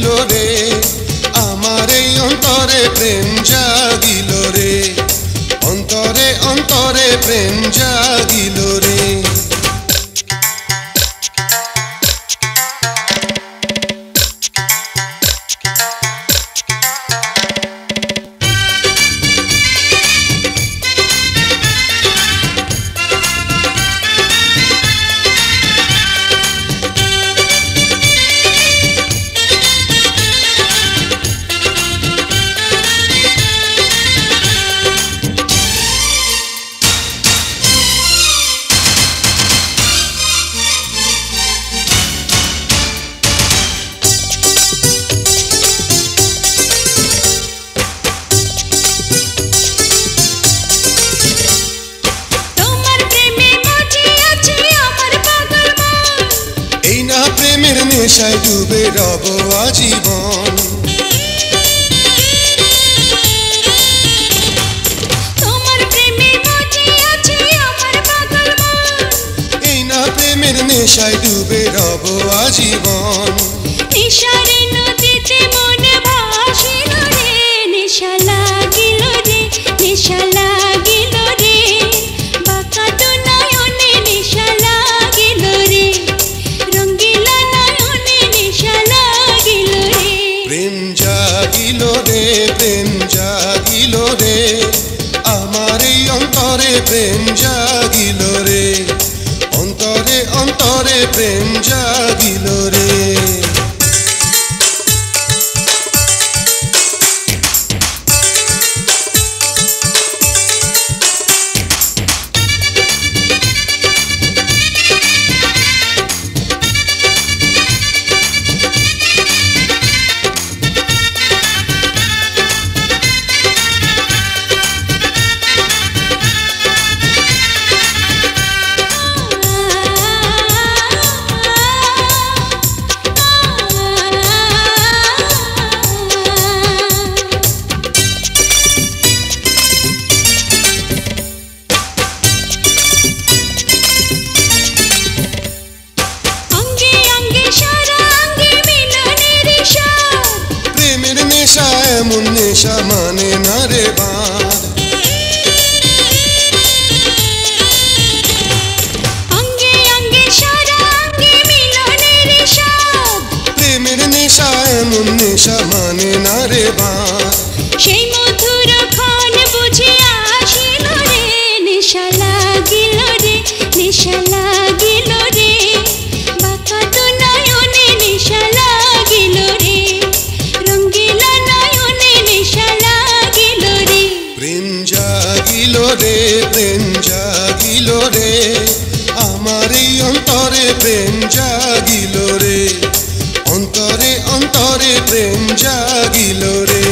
জাগিল রে আমার এই অন্তরে প্রেম জাগিল রে অন্তরে অন্তরে প্রেম জাগিল রে প্রেমের নেশায় ডুবে রব আজীবন তোমার প্রেমে মজে আছে আমার পাগল মন এই না প্রেমের নেশায় ডুবে রব আজীবন নেশারে নদীতে মন ভাসিল রে নেশা লাগিল রে নেশা লাগিল রে বাঁকা তো নয়নে নেশা লাগিল রে রঙ্গিলা নয়নে নেশা লাগিল রে প্রেম জাগিল রে প্রেম জাগিল রে আমার এই অন্তরে প্রেম জাগিল রে অন্তরে অন্তরে প্রেম জাগিল রে এমন নেশা মানে না রে বাঁধ অঙ্গে অঙ্গে সারা অঙ্গে মিলনের স্বাদ প্রেমের নেশা এমন নেশা মানে না রে বাঁধ সেই মধুর ক্ষণ বুঝে আসিল রে নেশা লাগিল রে নেশা লাগিল রে বাঁকা তো নয়নে নেশা লাগিল রে রঙ্গিলা নয়নে নেশা লাগিল রে প্রেম জাগিল রে প্রেম জাগিল রে আমার এই অন্তরে প্রেম জাগিল রে অন্তরে অন্তরে প্রেম জাগিল রে